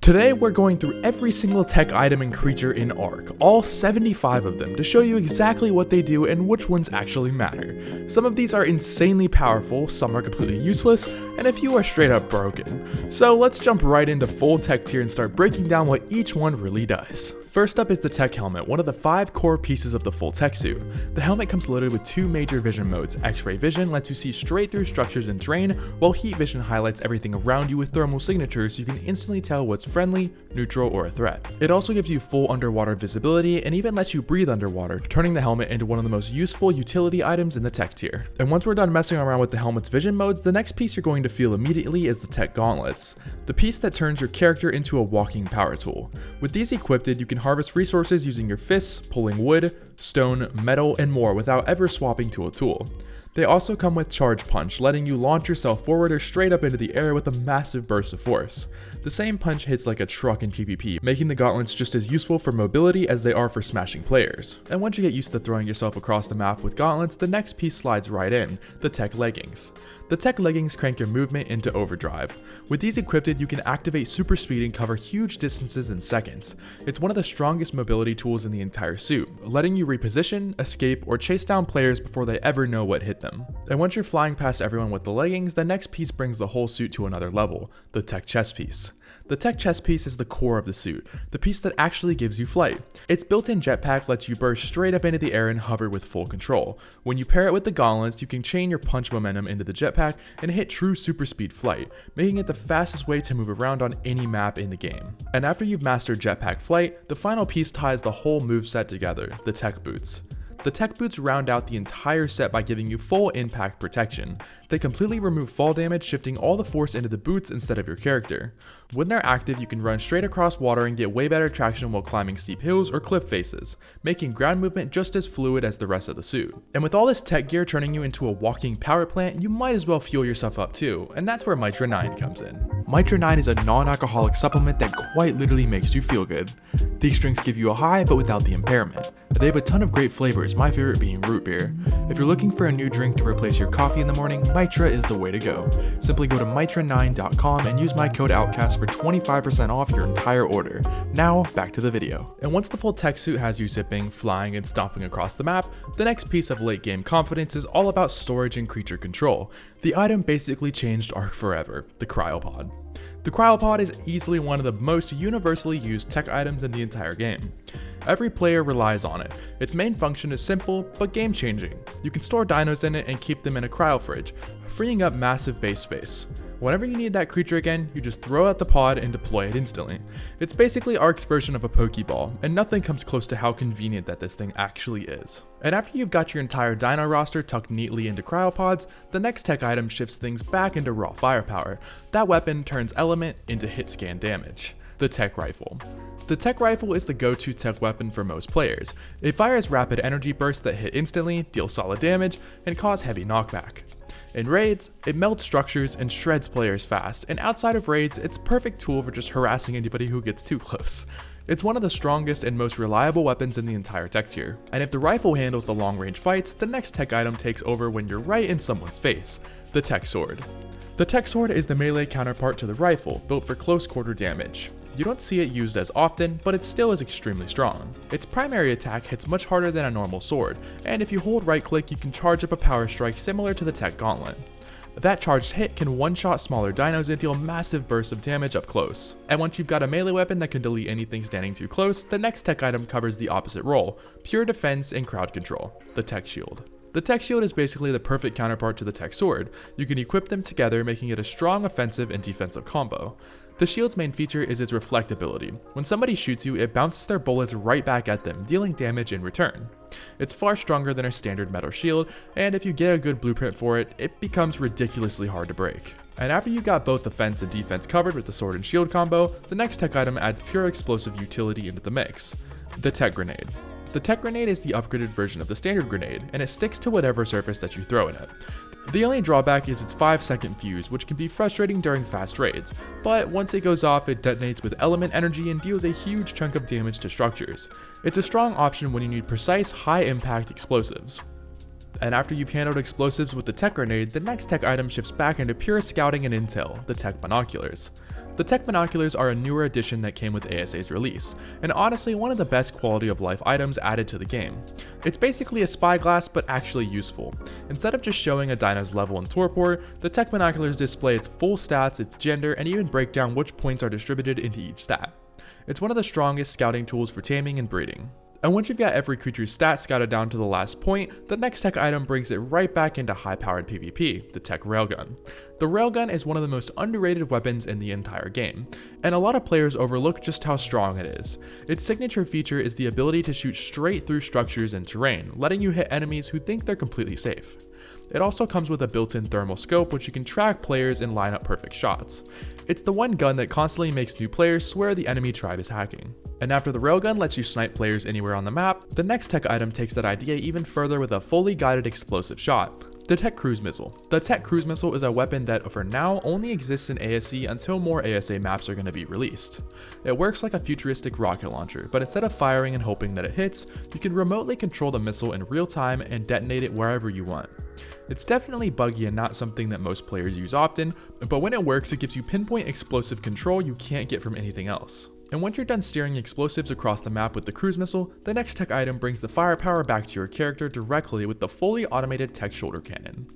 Today we're going through every single tech item and creature in ARK, all 75 of them, to show you exactly what they do and which ones actually matter. Some of these are insanely powerful, some are completely useless, and a few are straight up broken. So let's jump right into full tech tier and start breaking down what each one really does. First up is the tech helmet, one of the 5 core pieces of the full tech suit. The helmet comes loaded with 2 major vision modes. X-ray vision lets you see straight through structures and terrain, while heat vision highlights everything around you with thermal signatures so you can instantly tell what's friendly, neutral, or a threat. It also gives you full underwater visibility and even lets you breathe underwater, turning the helmet into one of the most useful utility items in the tech tier. And once we're done messing around with the helmet's vision modes, the next piece you're going to feel immediately is the tech gauntlets, the piece that turns your character into a walking power tool. With these equipped, you can harvest resources using your fists, pulling wood, stone, metal, and more without ever swapping to a tool. They also come with Charge Punch, letting you launch yourself forward or straight up into the air with a massive burst of force. The same punch hits like a truck in PvP, making the gauntlets just as useful for mobility as they are for smashing players. And once you get used to throwing yourself across the map with gauntlets, the next piece slides right in, the tech leggings. The tech leggings crank your movement into overdrive. With these equipped, you can activate super speed and cover huge distances in seconds. It's one of the strongest mobility tools in the entire suit, letting you reposition, escape, or chase down players before they ever know what hit them. And once you're flying past everyone with the leggings, the next piece brings the whole suit to another level, the tech chest piece. The tech chest piece is the core of the suit, the piece that actually gives you flight. Its built-in jetpack lets you burst straight up into the air and hover with full control. When you pair it with the gauntlets, you can chain your punch momentum into the jetpack and hit true super speed flight, making it the fastest way to move around on any map in the game. And after you've mastered jetpack flight, the final piece ties the whole moveset together, the tech boots. The tech boots round out the entire set by giving you full impact protection. They completely remove fall damage, shifting all the force into the boots instead of your character. When they're active, you can run straight across water and get way better traction while climbing steep hills or cliff faces, making ground movement just as fluid as the rest of the suit. And with all this tech gear turning you into a walking power plant, you might as well fuel yourself up too, and that's where Mitra 9 comes in. Mitra 9 is a non-alcoholic supplement that quite literally makes you feel good. These drinks give you a high but without the impairment. They have a ton of great flavors, my favorite being root beer. If you're looking for a new drink to replace your coffee in the morning, Mitra is the way to go. Simply go to mitra9.com and use my code Outcasts for 25% off your entire order. Now, back to the video. And once the full tech suit has you zipping, flying, and stomping across the map, the next piece of late game confidence is all about storage and creature control. The item basically changed ARK forever, the Cryopod. The Cryopod is easily one of the most universally used tech items in the entire game. Every player relies on it. Its main function is simple, but game-changing. You can store dinos in it and keep them in a cryo fridge, freeing up massive base space. Whenever you need that creature again, you just throw out the pod and deploy it instantly. It's basically ARK's version of a Pokeball, and nothing comes close to how convenient that this thing actually is. And after you've got your entire dino roster tucked neatly into cryopods, the next tech item shifts things back into raw firepower. That weapon turns element into hit scan damage. The Tech Rifle. The Tech Rifle is the go-to tech weapon for most players. It fires rapid energy bursts that hit instantly, deal solid damage, and cause heavy knockback. In raids, it melts structures and shreds players fast, and outside of raids, it's a perfect tool for just harassing anybody who gets too close. It's one of the strongest and most reliable weapons in the entire tech tier. And if the rifle handles the long-range fights, the next tech item takes over when you're right in someone's face, the Tech Sword. The Tech Sword is the melee counterpart to the rifle, built for close quarter damage. You don't see it used as often, but it still is extremely strong. Its primary attack hits much harder than a normal sword, and if you hold right click you can charge up a power strike similar to the Tech Gauntlet. That charged hit can one-shot smaller dinos and deal massive bursts of damage up close. And once you've got a melee weapon that can delete anything standing too close, the next tech item covers the opposite role, pure defense and crowd control, the Tech Shield. The Tech Shield is basically the perfect counterpart to the Tech Sword. You can equip them together, making it a strong offensive and defensive combo. The shield's main feature is its reflectability. When somebody shoots you, it bounces their bullets right back at them, dealing damage in return. It's far stronger than a standard metal shield, and if you get a good blueprint for it, it becomes ridiculously hard to break. And after you got both offense and defense covered with the sword and shield combo, the next tech item adds pure explosive utility into the mix, the Tech Grenade. The Tech Grenade is the upgraded version of the standard grenade, and it sticks to whatever surface that you throw it at. The only drawback is its 5-second fuse, which can be frustrating during fast raids, but once it goes off it detonates with element energy and deals a huge chunk of damage to structures. It's a strong option when you need precise, high-impact explosives. And after you've handled explosives with the Tech Grenade, the next tech item shifts back into pure scouting and intel, the Tech Binoculars. The TEK binoculars are a newer addition that came with ASA's release, and honestly one of the best quality of life items added to the game. It's basically a spyglass but actually useful. Instead of just showing a dino's level and torpor, the TEK binoculars display its full stats, its gender, and even break down which points are distributed into each stat. It's one of the strongest scouting tools for taming and breeding. And once you've got every creature's stats scouted down to the last point, the next TEK item brings it right back into high-powered PvP, the TEK Railgun. The Railgun is one of the most underrated weapons in the entire game, and a lot of players overlook just how strong it is. Its signature feature is the ability to shoot straight through structures and terrain, letting you hit enemies who think they're completely safe. It also comes with a built-in thermal scope which you can track players and line up perfect shots. It's the one gun that constantly makes new players swear the enemy tribe is hacking. And after the railgun lets you snipe players anywhere on the map, the next TEK item takes that idea even further with a fully guided explosive shot. The TEK Cruise Missile. The TEK Cruise Missile is a weapon that for now only exists in ASC until more ASA maps are going to be released. It works like a futuristic rocket launcher, but instead of firing and hoping that it hits, you can remotely control the missile in real time and detonate it wherever you want. It's definitely buggy and not something that most players use often, but when it works it gives you pinpoint explosive control you can't get from anything else. And once you're done steering explosives across the map with the cruise missile, the next TEK item brings the firepower back to your character directly with the fully automated TEK shoulder cannon.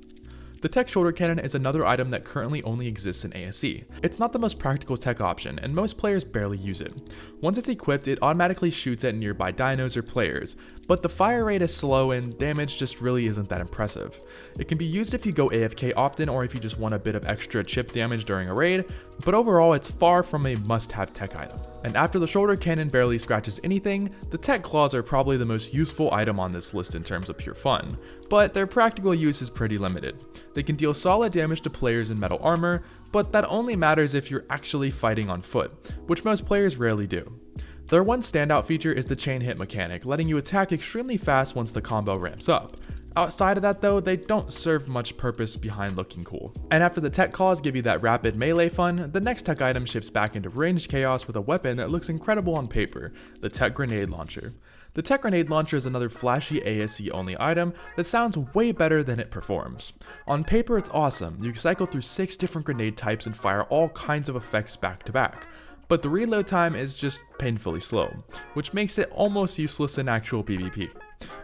The TEK shoulder cannon is another item that currently only exists in ASC. It's not the most practical TEK option, and most players barely use it. Once it's equipped, it automatically shoots at nearby dinos or players, but the fire rate is slow and damage just really isn't that impressive. It can be used if you go AFK often or if you just want a bit of extra chip damage during a raid, but overall it's far from a must-have TEK item. And after the shoulder cannon barely scratches anything, the TEK claws are probably the most useful item on this list in terms of pure fun, but their practical use is pretty limited. They can deal solid damage to players in metal armor, but that only matters if you're actually fighting on foot, which most players rarely do. Their one standout feature is the chain hit mechanic, letting you attack extremely fast once the combo ramps up. Outside of that though, they don't serve much purpose behind looking cool. And after the TEK claws give you that rapid melee fun, the next TEK item shifts back into ranged chaos with a weapon that looks incredible on paper, the TEK Grenade Launcher. The TEK Grenade Launcher is another flashy ASC only item that sounds way better than it performs. On paper it's awesome, you cycle through 6 different grenade types and fire all kinds of effects back to back. But the reload time is just painfully slow, which makes it almost useless in actual PvP.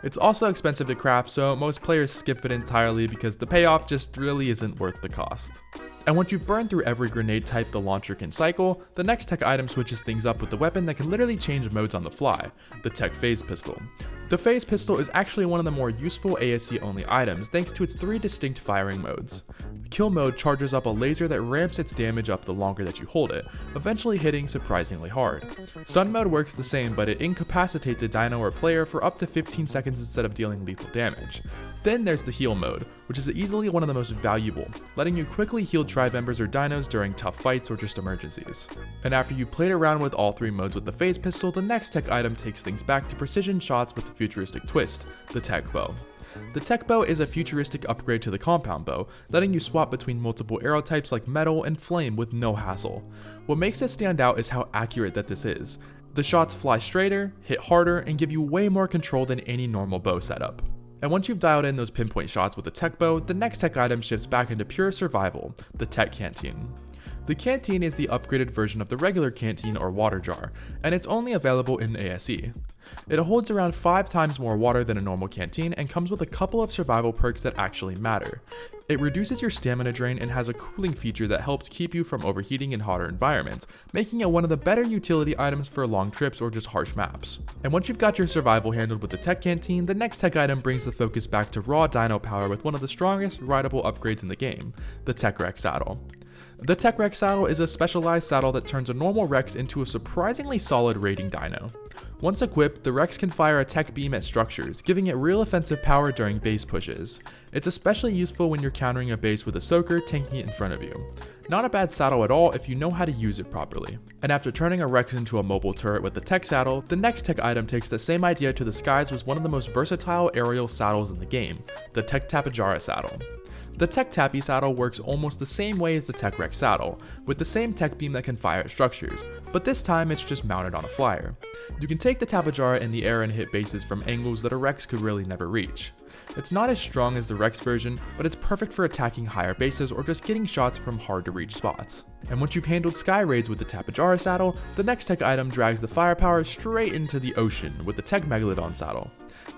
It's also expensive to craft, so most players skip it entirely because the payoff just really isn't worth the cost. And once you've burned through every grenade type the launcher can cycle, the next TEK item switches things up with the weapon that can literally change modes on the fly, the TEK Phase Pistol. The Phase Pistol is actually one of the more useful ASC only items thanks to its 3 distinct firing modes. Kill mode charges up a laser that ramps its damage up the longer that you hold it, eventually hitting surprisingly hard. Stun mode works the same, but it incapacitates a dino or player for up to 15 seconds instead of dealing lethal damage. Then there's the heal mode, which is easily one of the most valuable, letting you quickly heal tribe members or dinos during tough fights or just emergencies. And after you played around with all 3 modes with the Phase Pistol, the next TEK item takes things back to precision shots with a futuristic twist, the TEK Bow. The TEK Bow is a futuristic upgrade to the compound bow, letting you swap between multiple arrow types like metal and flame with no hassle. What makes it stand out is how accurate that this is. The shots fly straighter, hit harder, and give you way more control than any normal bow setup. And once you've dialed in those pinpoint shots with the TEK Bow, the next TEK item shifts back into pure survival, the TEK Canteen. The Canteen is the upgraded version of the regular canteen or water jar, and it's only available in ASE. It holds around 5 times more water than a normal canteen and comes with a couple of survival perks that actually matter. It reduces your stamina drain and has a cooling feature that helps keep you from overheating in hotter environments, making it one of the better utility items for long trips or just harsh maps. And once you've got your survival handled with the TEK Canteen, the next TEK item brings the focus back to raw dino power with one of the strongest rideable upgrades in the game, the TEK Rex Saddle. The TEK Rex Saddle is a specialized saddle that turns a normal Rex into a surprisingly solid raiding dino. Once equipped, the Rex can fire a TEK beam at structures, giving it real offensive power during base pushes. It's especially useful when you're countering a base with a soaker tanking it in front of you. Not a bad saddle at all if you know how to use it properly. And after turning a Rex into a mobile turret with the TEK saddle, the next TEK item takes the same idea to the skies with one of the most versatile aerial saddles in the game, the TEK Tapejara saddle. The TEK Tappy saddle works almost the same way as the TEK Rex saddle, with the same TEK beam that can fire at structures, but this time it's just mounted on a flyer. You can take the Tapejara in the air and hit bases from angles that a Rex could really never reach. It's not as strong as the Rex version, but it's perfect for attacking higher bases or just getting shots from hard to reach spots. And once you've handled sky raids with the Tapejara saddle, the next tech item drags the firepower straight into the ocean with the TEK Megalodon saddle.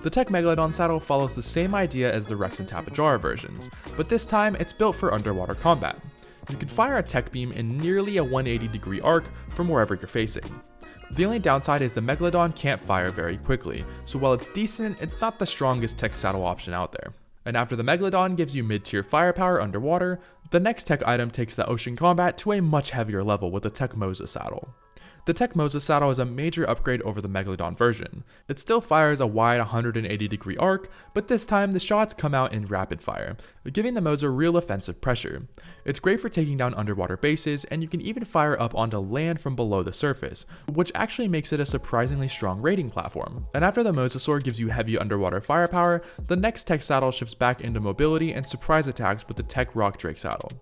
The TEK Megalodon saddle follows the same idea as the Rex and Tapejara versions, but this time it's built for underwater combat. You can fire a TEK beam in nearly a 180-degree arc from wherever you're facing. The only downside is the Megalodon can't fire very quickly, so while it's decent, it's not the strongest TEK saddle option out there. And after the Megalodon gives you mid-tier firepower underwater, the next TEK item takes the ocean combat to a much heavier level with the TEK Moza saddle. The TEK Moza saddle is a major upgrade over the Megalodon version. It still fires a wide 180-degree arc, but this time the shots come out in rapid fire, giving the Moza real offensive pressure. It's great for taking down underwater bases, and you can even fire up onto land from below the surface, which actually makes it a surprisingly strong raiding platform. And after the Mosasaur gives you heavy underwater firepower, the next TEK saddle shifts back into mobility and surprise attacks with the TEK Rock Drake saddle.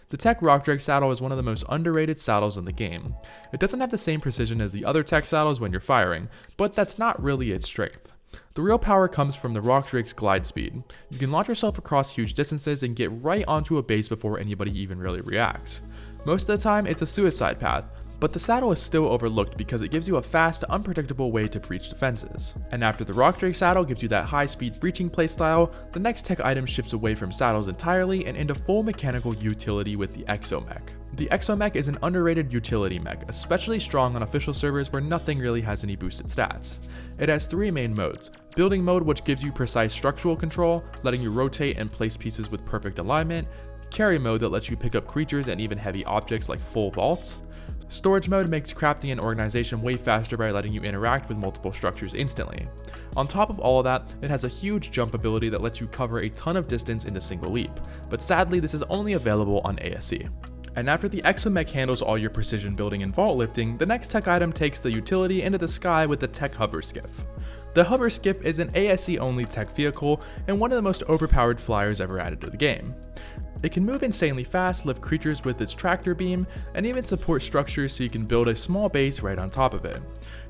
The TEK Rock Drake saddle is one of the most underrated saddles in the game. It doesn't have the same precision as the other TEK saddles when you're firing, but that's not really its strength. The real power comes from the Rock Drake's glide speed. You can launch yourself across huge distances and get right onto a base before anybody even really reacts. Most of the time, it's a suicide path, but the saddle is still overlooked because it gives you a fast, unpredictable way to breach defenses. And after the Rock Drake saddle gives you that high-speed breaching playstyle, the next tech item shifts away from saddles entirely and into full mechanical utility with the Exomech. The Exomech is an underrated utility mech, especially strong on official servers where nothing really has any boosted stats. It has three main modes: building mode, which gives you precise structural control, letting you rotate and place pieces with perfect alignment; carry mode that lets you pick up creatures and even heavy objects like full vaults; storage mode makes crafting and organization way faster by letting you interact with multiple structures instantly. On top of all of that, it has a huge jump ability that lets you cover a ton of distance in a single leap, but sadly this is only available on ASE. And after the Exomech handles all your precision building and vault lifting, the next tech item takes the utility into the sky with the TEK Hover Skiff. The Hover Skiff is an ASE only tech vehicle and one of the most overpowered flyers ever added to the game. It can move insanely fast, lift creatures with its tractor beam, and even support structures so you can build a small base right on top of it.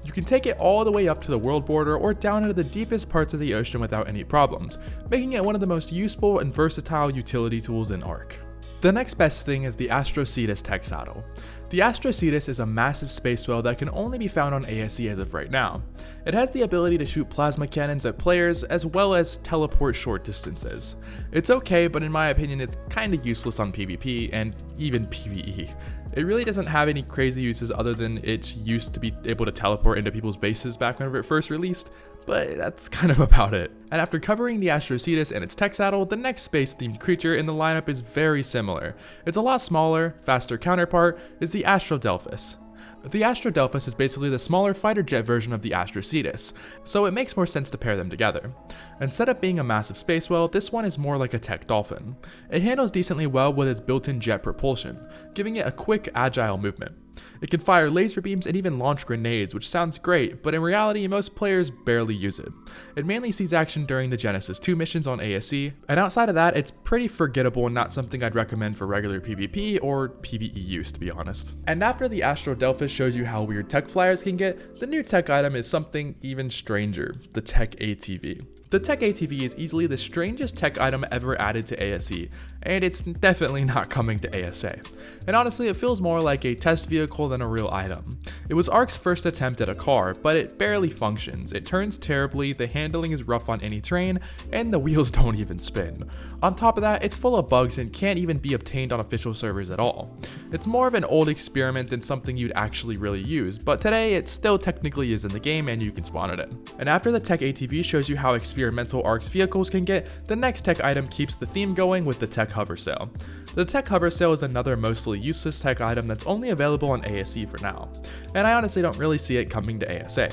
You can take it all the way up to the world border or down into the deepest parts of the ocean without any problems, making it one of the most useful and versatile utility tools in ARK. The next best thing is the Astrocetus tech saddle. The Astrocetus is a massive space whale that can only be found on ASE as of right now. It has the ability to shoot plasma cannons at players as well as teleport short distances. It's okay, but in my opinion it's kinda useless on PvP and even PvE. It really doesn't have any crazy uses other than its use to be able to teleport into people's bases back whenever it first released, but that's kind of about it. And after covering the Astrocetus and its tech saddle, the next space-themed creature in the lineup is very similar. It's a lot smaller, faster counterpart is the Astrodelphus. The Astrodelphus is basically the smaller fighter jet version of the Astrocetus, so it makes more sense to pair them together. Instead of being a massive space whale, this one is more like a tech dolphin. It handles decently well with its built-in jet propulsion, giving it a quick, agile movement. It can fire laser beams and even launch grenades, which sounds great, but in reality most players barely use it. It mainly sees action during the Genesis 2 missions on ASE, and outside of that it's pretty forgettable and not something I'd recommend for regular PvP or PvE use, to be honest. And after the Astrodelphus shows you how weird tech flyers can get, the new tech item is something even stranger, the TEK ATV. The TEK ATV is easily the strangest tech item ever added to ASE, and it's definitely not coming to ASA. And honestly, it feels more like a test vehicle than a real item. It was ARK's first attempt at a car, but it barely functions. It turns terribly, the handling is rough on any terrain, and the wheels don't even spin. On top of that, it's full of bugs and can't even be obtained on official servers at all. It's more of an old experiment than something you'd actually really use, but today it still technically is in the game and you can spawn it in. And after the TEK ATV shows you how experimental ARK's vehicles can get, the next tech item keeps the theme going with the TEK Hover Sail. The TEK Hover Sail is another mostly useless tech item that's only available on ASE for now, and I honestly don't really see it coming to ASA.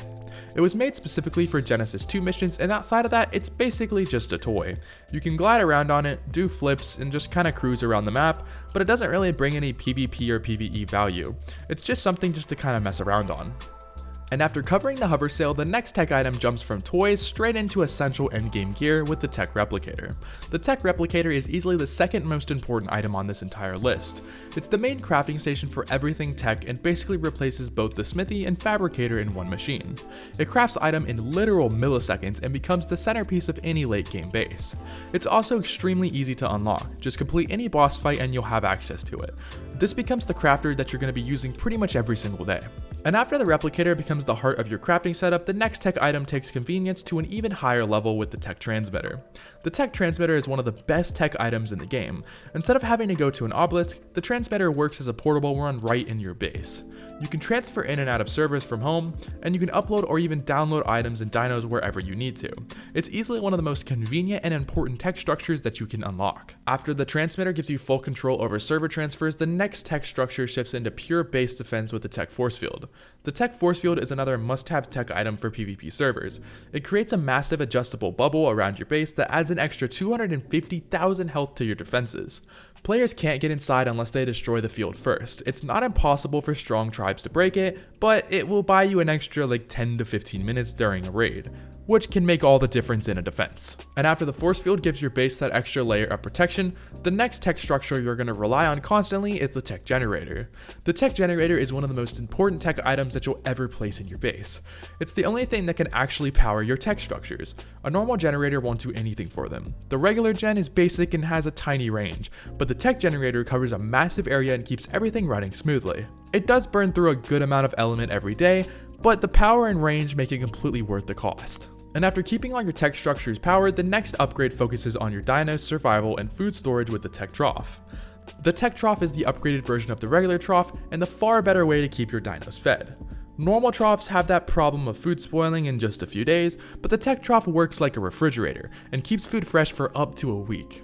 It was made specifically for Genesis 2 missions, and outside of that, it's basically just a toy. You can glide around on it, do flips, and just kinda cruise around the map, but it doesn't really bring any PvP or PvE value. It's just something just to kinda mess around on. And after covering the hover sail, the next tech item jumps from toys straight into essential endgame gear with the TEK Replicator. The TEK Replicator is easily the second most important item on this entire list. It's the main crafting station for everything tech and basically replaces both the smithy and fabricator in one machine. It crafts item in literal milliseconds and becomes the centerpiece of any late game base. It's also extremely easy to unlock. Just complete any boss fight and you'll have access to it. This becomes the crafter that you're going to be using pretty much every single day. And after the replicator becomes the heart of your crafting setup, the next tech item takes convenience to an even higher level with the TEK Transmitter. The TEK Transmitter is one of the best tech items in the game. Instead of having to go to an obelisk, the transmitter works as a portable one right in your base. You can transfer in and out of servers from home, and you can upload or even download items and dinos wherever you need to. It's easily one of the most convenient and important tech structures that you can unlock. After the transmitter gives you full control over server transfers, the next tech structure shifts into pure base defense with the TEK Force Field. The TEK Force Field is another must-have tech item for PvP servers. It creates a massive adjustable bubble around your base that adds an extra 250,000 health to your defenses. Players can't get inside unless they destroy the field first. It's not impossible for strong tribes to break it, but it will buy you an extra 10 to 15 minutes during a raid, which can make all the difference in a defense. And after the force field gives your base that extra layer of protection, the next tech structure you're going to rely on constantly is the TEK Generator. The TEK Generator is one of the most important tech items that you'll ever place in your base. It's the only thing that can actually power your tech structures. A normal generator won't do anything for them. The regular gen is basic and has a tiny range, but the TEK Generator covers a massive area and keeps everything running smoothly. It does burn through a good amount of element every day, but the power and range make it completely worth the cost. And after keeping all your tech structures powered, the next upgrade focuses on your dino, survival, and food storage with the TEK Trough. The TEK Trough is the upgraded version of the regular trough and the far better way to keep your dinos fed. Normal troughs have that problem of food spoiling in just a few days, but the TEK Trough works like a refrigerator and keeps food fresh for up to a week.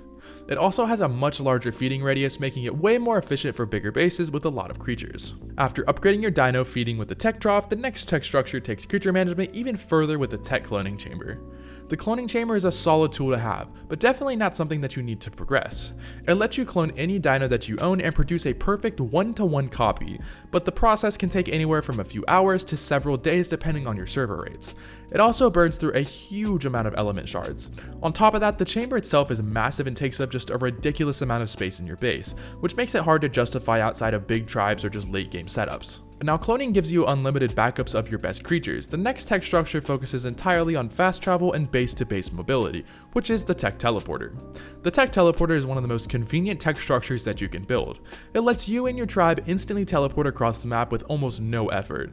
It also has a much larger feeding radius, making it way more efficient for bigger bases with a lot of creatures. After upgrading your dino feeding with the TEK Trough, the next tech structure takes creature management even further with the TEK Cloning Chamber. The cloning chamber is a solid tool to have, but definitely not something that you need to progress. It lets you clone any dino that you own and produce a perfect one-to-one copy, but the process can take anywhere from a few hours to several days depending on your server rates. It also burns through a huge amount of element shards. On top of that, the chamber itself is massive and takes up just a ridiculous amount of space in your base, which makes it hard to justify outside of big tribes or just late game setups. Now, cloning gives you unlimited backups of your best creatures. The next tech structure focuses entirely on fast travel and base-to-base mobility, which is the TEK Teleporter. The TEK Teleporter is one of the most convenient tech structures that you can build. It lets you and your tribe instantly teleport across the map with almost no effort.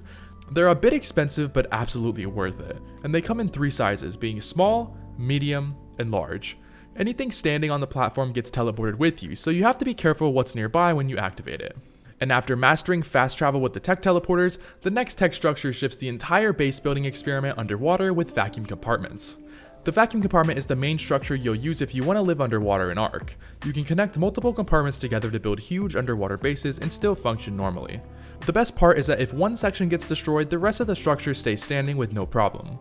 They're a bit expensive, but absolutely worth it, and they come in 3 sizes, being small, medium, and large. Anything standing on the platform gets teleported with you, so you have to be careful what's nearby when you activate it. And after mastering fast travel with the TEK Teleporters, the next tech structure shifts the entire base building experiment underwater with vacuum compartments. The vacuum compartment is the main structure you'll use if you want to live underwater in ARK. You can connect multiple compartments together to build huge underwater bases and still function normally. The best part is that if one section gets destroyed, the rest of the structure stays standing with no problem.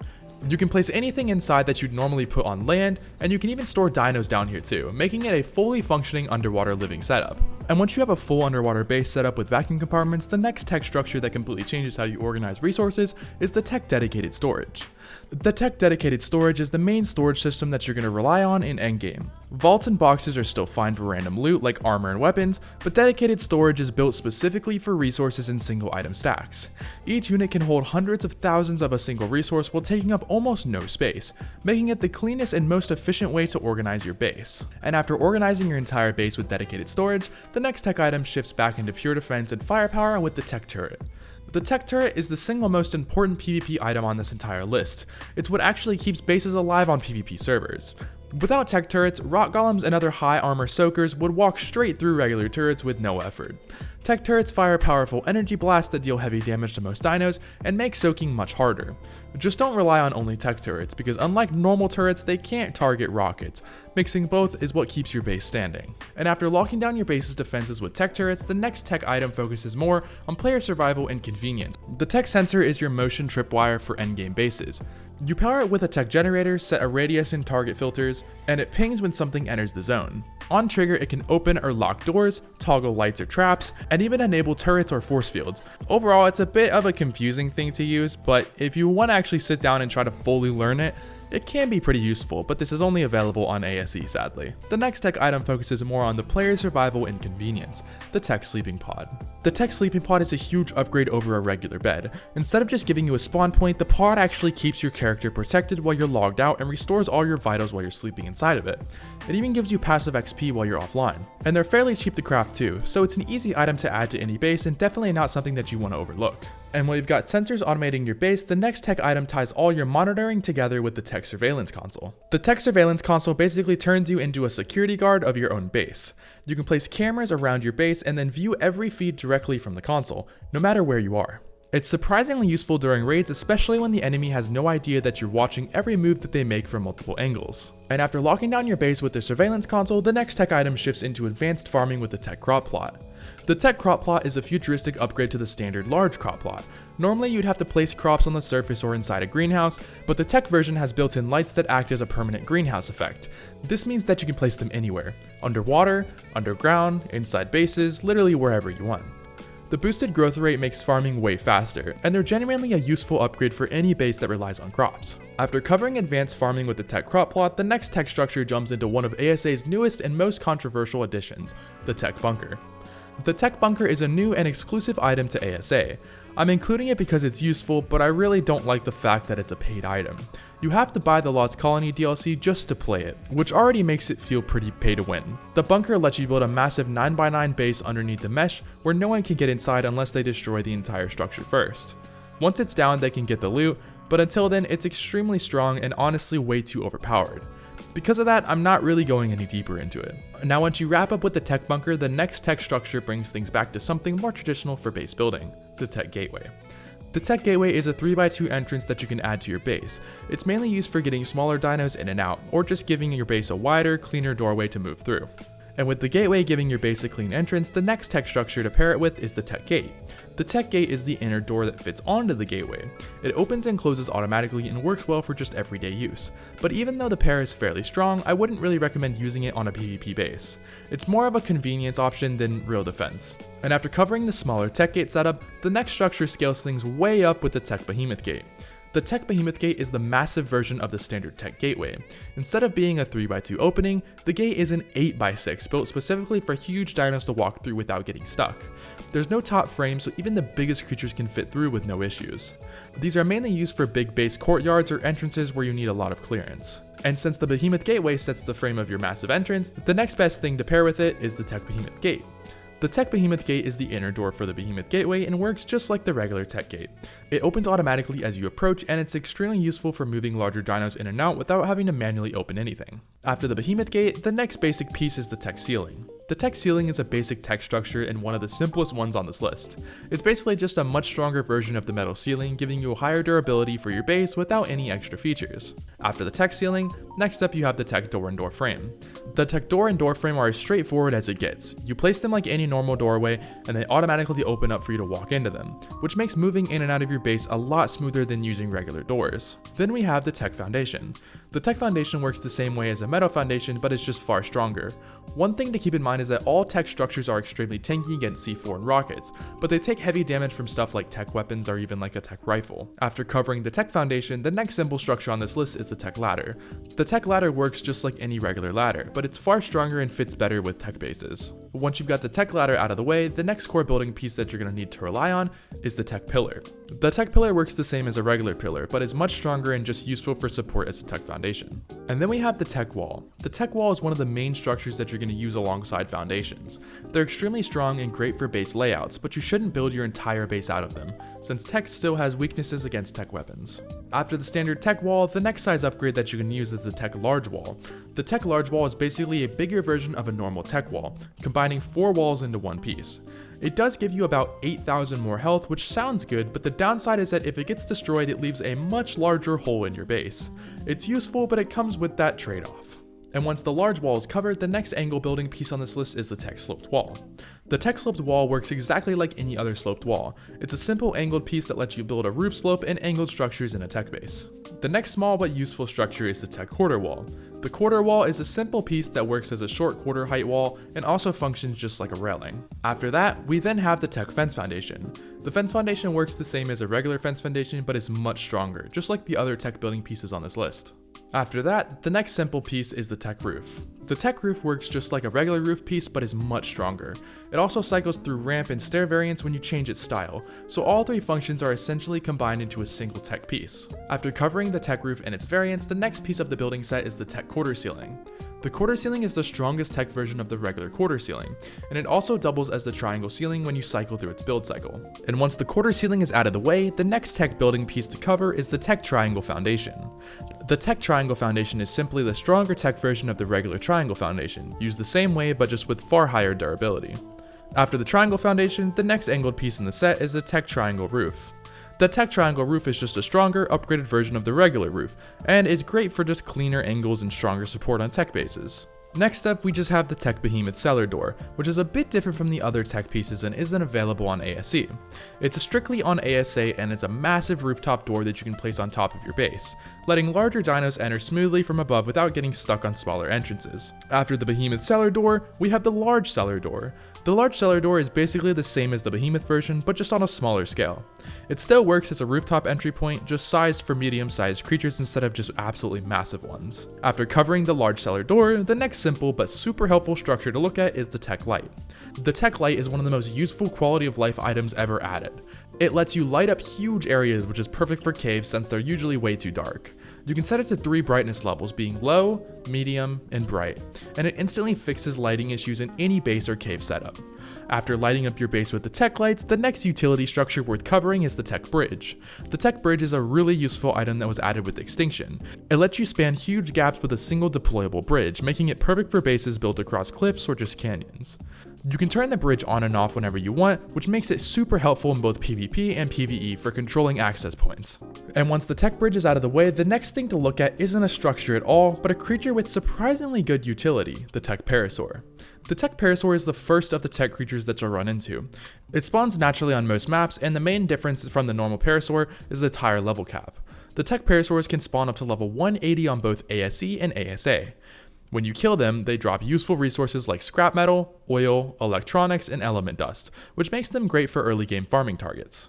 You can place anything inside that you'd normally put on land, and you can even store dinos down here too, making it a fully functioning underwater living setup. And once you have a full underwater base set up with vacuum compartments, the next tech structure that completely changes how you organize resources is the TEK Dedicated Storage. The TEK Dedicated Storage is the main storage system that you're going to rely on in endgame. Vaults and boxes are still fine for random loot like armor and weapons, but dedicated storage is built specifically for resources in single item stacks. Each unit can hold hundreds of thousands of a single resource while taking up almost no space, making it the cleanest and most efficient way to organize your base. And after organizing your entire base with dedicated storage, the next tech item shifts back into pure defense and firepower with the TEK Turret. The TEK Turret is the single most important PvP item on this entire list. It's what actually keeps bases alive on PvP servers. Without TEK Turrets, rock golems and other high armor soakers would walk straight through regular turrets with no effort. TEK Turrets fire powerful energy blasts that deal heavy damage to most dinos and make soaking much harder. Just don't rely on only tech turrets, because unlike normal turrets, they can't target rockets. Mixing both is what keeps your base standing. And after locking down your base's defenses with tech turrets, the next tech item focuses more on player survival and convenience. The tech sensor is your motion tripwire for endgame bases. You power it with a tech generator, set a radius and target filters, and it pings when something enters the zone. On trigger, it can open or lock doors, toggle lights or traps, and even enable turrets or force fields. Overall, it's a bit of a confusing thing to use, but if you want to actually sit down and try to fully learn it, it can be pretty useful, but this is only available on ASE sadly. The next tech item focuses more on the player's survival and convenience, the tech sleeping pod. The tech sleeping pod is a huge upgrade over a regular bed. Instead of just giving you a spawn point, the pod actually keeps your character protected while you're logged out and restores all your vitals while you're sleeping inside of it. It even gives you passive XP while you're offline. And they're fairly cheap to craft too, so it's an easy item to add to any base and definitely not something that you want to overlook. And while you've got sensors automating your base, the next tech item ties all your monitoring together with the tech surveillance console. The tech surveillance console basically turns you into a security guard of your own base. You can place cameras around your base and then view every feed directly from the console, no matter where you are. It's surprisingly useful during raids, especially when the enemy has no idea that you're watching every move that they make from multiple angles. And after locking down your base with the surveillance console, the next tech item shifts into advanced farming with the tech crop plot. The tech crop plot is a futuristic upgrade to the standard large crop plot. Normally you'd have to place crops on the surface or inside a greenhouse, but the tech version has built-in lights that act as a permanent greenhouse effect. This means that you can place them anywhere, underwater, underground, inside bases, literally wherever you want. The boosted growth rate makes farming way faster, and they're genuinely a useful upgrade for any base that relies on crops. After covering advanced farming with the tech crop plot, the next tech structure jumps into one of ASA's newest and most controversial additions, the tech bunker. The tech bunker is a new and exclusive item to ASA. I'm including it because it's useful, but I really don't like the fact that it's a paid item. You have to buy the Lost Colony DLC just to play it, which already makes it feel pretty pay to win. The bunker lets you build a massive 9x9 base underneath the mesh where no one can get inside unless they destroy the entire structure first. Once it's down, they can get the loot, but until then it's extremely strong and honestly way too overpowered. Because of that, I'm not really going any deeper into it. Now once you wrap up with the tech bunker, the next tech structure brings things back to something more traditional for base building, the tech gateway. The tech gateway is a 3x2 entrance that you can add to your base. It's mainly used for getting smaller dinos in and out, or just giving your base a wider, cleaner doorway to move through. And with the gateway giving your base a clean entrance, the next tech structure to pair it with is the tech gate. The tech gate is the inner door that fits onto the gateway. It opens and closes automatically and works well for just everyday use. But even though the pair is fairly strong, I wouldn't really recommend using it on a PvP base. It's more of a convenience option than real defense. And after covering the smaller tech gate setup, the next structure scales things way up with the tech behemoth gate. The tech behemoth gate is the massive version of the standard tech gateway. Instead of being a 3x2 opening, the gate is an 8x6 built specifically for huge dinos to walk through without getting stuck. There's no top frame, so even the biggest creatures can fit through with no issues. These are mainly used for big base courtyards or entrances where you need a lot of clearance. And since the behemoth gateway sets the frame of your massive entrance, the next best thing to pair with it is the tech behemoth gate. The tech behemoth gate is the inner door for the behemoth gateway and works just like the regular tech gate. It opens automatically as you approach, and it's extremely useful for moving larger dinos in and out without having to manually open anything. After the behemoth gate, the next basic piece is the tech ceiling. The tech ceiling is a basic tech structure and one of the simplest ones on this list. It's basically just a much stronger version of the metal ceiling, giving you a higher durability for your base without any extra features. After the tech ceiling, next up you have the tech door and door frame. The tech door and door frame are as straightforward as it gets. You place them like any normal doorway and they automatically open up for you to walk into them, which makes moving in and out of your base a lot smoother than using regular doors. Then we have the tech foundation. The tech foundation works the same way as a metal foundation, but it's just far stronger. One thing to keep in mind is that all tech structures are extremely tanky against C4 and rockets, but they take heavy damage from stuff like tech weapons or even like a tech rifle. After covering the tech foundation, the next simple structure on this list is the tech ladder. The tech ladder works just like any regular ladder, but it's far stronger and fits better with tech bases. Once you've got the tech ladder out of the way, the next core building piece that you're going to need to rely on is the tech pillar. The tech pillar works the same as a regular pillar, but is much stronger and just useful for support as a tech foundation. And then we have the tech wall. The tech wall is one of the main structures that you're going to use alongside fortified foundations. They're extremely strong and great for base layouts, but you shouldn't build your entire base out of them, since TEK still has weaknesses against TEK weapons. After the standard TEK wall, the next size upgrade that you can use is the TEK large wall. The TEK large wall is basically a bigger version of a normal TEK wall, combining 4 walls into one piece. It does give you about 8,000 more health, which sounds good, but the downside is that if it gets destroyed, it leaves a much larger hole in your base. It's useful, but it comes with that trade-off. And once the large wall is covered, the next angle building piece on this list is the TEK sloped wall. The TEK sloped wall works exactly like any other sloped wall. It's a simple angled piece that lets you build a roof slope and angled structures in a TEK base. The next small but useful structure is the TEK quarter wall. The quarter wall is a simple piece that works as a short quarter height wall and also functions just like a railing. After that, we then have the TEK fence foundation. The fence foundation works the same as a regular fence foundation, but is much stronger, just like the other TEK building pieces on this list. After that, the next simple piece is the TEK roof. The TEK roof works just like a regular roof piece, but is much stronger. It also cycles through ramp and stair variants when you change its style, so all 3 functions are essentially combined into a single TEK piece. After covering the TEK roof and its variants, the next piece of the building set is the TEK quarter ceiling. The quarter ceiling is the strongest TEK version of the regular quarter ceiling, and it also doubles as the triangle ceiling when you cycle through its build cycle. And once the quarter ceiling is out of the way, the next TEK building piece to cover is the TEK triangle foundation. The TEK triangle foundation is simply the stronger TEK version of the regular triangle foundation, used the same way but just with far higher durability. After the triangle foundation, the next angled piece in the set is the TEK triangle roof. The TEK triangle roof is just a stronger, upgraded version of the regular roof, and is great for just cleaner angles and stronger support on TEK bases. Next up, we just have the TEK Behemoth cellar door, which is a bit different from the other TEK pieces and isn't available on ASE. It's strictly on ASA, and it's a massive rooftop door that you can place on top of your base, letting larger dinos enter smoothly from above without getting stuck on smaller entrances. After the Behemoth cellar door, we have the large cellar door. The large cellar door is basically the same as the Behemoth version, but just on a smaller scale. It still works as a rooftop entry point, just sized for medium-sized creatures instead of just absolutely massive ones. After covering the large cellar door, the next simple but super helpful structure to look at is the TEK light. The TEK light is one of the most useful quality of life items ever added. It lets you light up huge areas, which is perfect for caves since they're usually way too dark. You can set it to 3 brightness levels, being low, medium, and bright, and it instantly fixes lighting issues in any base or cave setup. After lighting up your base with the TEK lights, the next utility structure worth covering is the TEK bridge. The TEK bridge is a really useful item that was added with Extinction. It lets you span huge gaps with a single deployable bridge, making it perfect for bases built across cliffs or just canyons. You can turn the bridge on and off whenever you want, which makes it super helpful in both PvP and PvE for controlling access points. And once the TEK bridge is out of the way, the next thing to look at isn't a structure at all, but a creature with surprisingly good utility, the TEK Parasaur. The TEK Parasaur is the first of the TEK creatures that you'll run into. It spawns naturally on most maps, and the main difference from the normal Parasaur is the higher level cap. The TEK Parasaurs can spawn up to level 180 on both ASE and ASA. When you kill them, they drop useful resources like scrap metal, oil, electronics, and element dust, which makes them great for early game farming targets.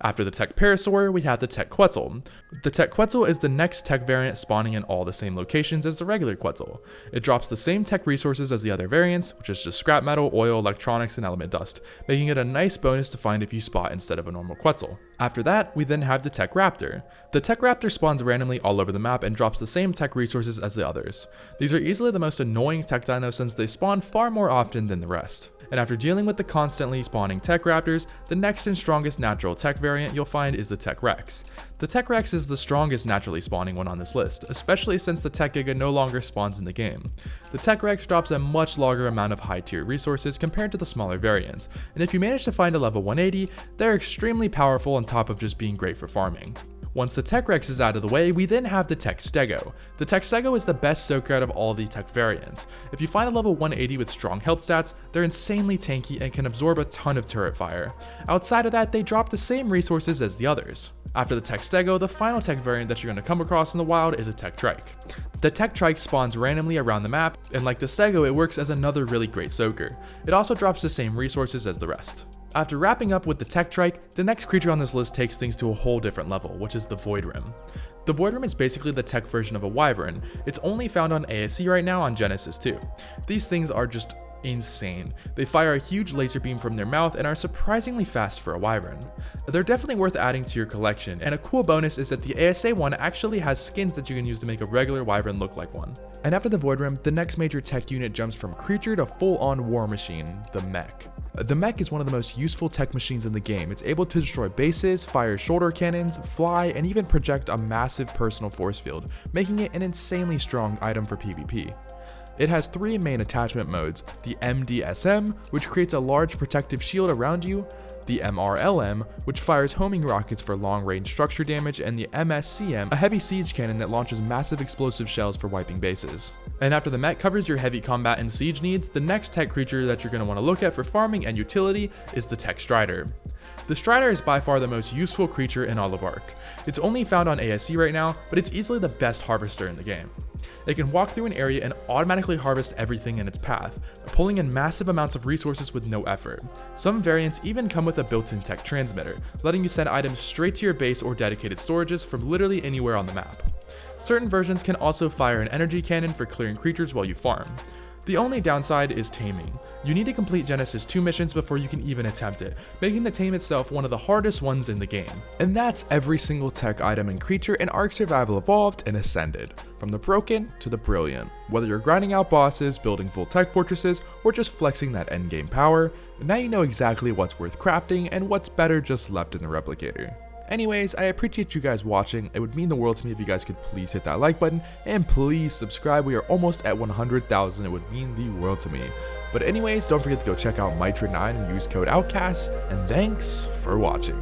After the TEK Parasaur, we have the TEK Quetzal. The TEK Quetzal is the next TEK variant spawning in all the same locations as the regular Quetzal. It drops the same TEK resources as the other variants, which is just scrap metal, oil, electronics, and element dust, making it a nice bonus to find if you spot instead of a normal Quetzal. After that, we then have the TEK Raptor. The TEK Raptor spawns randomly all over the map and drops the same TEK resources as the others. These are easily the most annoying TEK dinos since they spawn far more often than the rest. And after dealing with the constantly spawning TEK Raptors, the next and strongest natural TEK variant you'll find is the TEK Rex. The TEK Rex is the strongest naturally spawning one on this list, especially since the TEK Giga no longer spawns in the game. The TEK Rex drops a much larger amount of high tier resources compared to the smaller variants, and if you manage to find a level 180, they're extremely powerful on top of just being great for farming. Once the TEK Rex is out of the way, we then have the TEK Stego. The TEK Stego is the best soaker out of all the TEK variants. If you find a level 180 with strong health stats, they're insanely tanky and can absorb a ton of turret fire. Outside of that, they drop the same resources as the others. After the TEK Stego, the final TEK variant that you're going to come across in the wild is a TEK Trike. The TEK Trike spawns randomly around the map, and like the Stego, it works as another really great soaker. It also drops the same resources as the rest. After wrapping up with the TEK Trike, the next creature on this list takes things to a whole different level, which is the Void Rim. The Void Rim is basically the TEK version of a Wyvern. It's only found on ASE right now on Genesis 2. These things are just insane. They fire a huge laser beam from their mouth and are surprisingly fast for a wyvern. They're definitely worth adding to your collection, and a cool bonus is that the ASA one actually has skins that you can use to make a regular wyvern look like one. And after the Void Rim, the next major tech unit jumps from creature to full-on war machine, the mech. The mech is one of the most useful tech machines in the game. It's able to destroy bases, fire shoulder cannons, fly, and even project a massive personal force field, making it an insanely strong item for PvP. It has 3 main attachment modes: the MDSM, which creates a large protective shield around you, the MRLM, which fires homing rockets for long-range structure damage, and the MSCM, a heavy siege cannon that launches massive explosive shells for wiping bases. And after the mech covers your heavy combat and siege needs, the next tech creature that you're going to want to look at for farming and utility is the Tech Strider. The Strider is by far the most useful creature in all of ARK. It's only found on ASC right now, but it's easily the best harvester in the game. It can walk through an area and automatically harvest everything in its path, pulling in massive amounts of resources with no effort. Some variants even come with a built-in tech transmitter, letting you send items straight to your base or dedicated storages from literally anywhere on the map. Certain versions can also fire an energy cannon for clearing creatures while you farm. The only downside is taming. You need to complete Genesis 2 missions before you can even attempt it, making the tame itself one of the hardest ones in the game. And that's every single tech item and creature in ARK Survival Evolved and Ascended, from the broken to the brilliant. Whether you're grinding out bosses, building full tech fortresses, or just flexing that endgame power, now you know exactly what's worth crafting and what's better just left in the replicator. Anyways, I appreciate you guys watching. It would mean the world to me if you guys could please hit that like button and please subscribe. We are almost at 100,000. It would mean the world to me. But anyways, don't forget to go check out Mitra9 and use code Outcasts, and thanks for watching.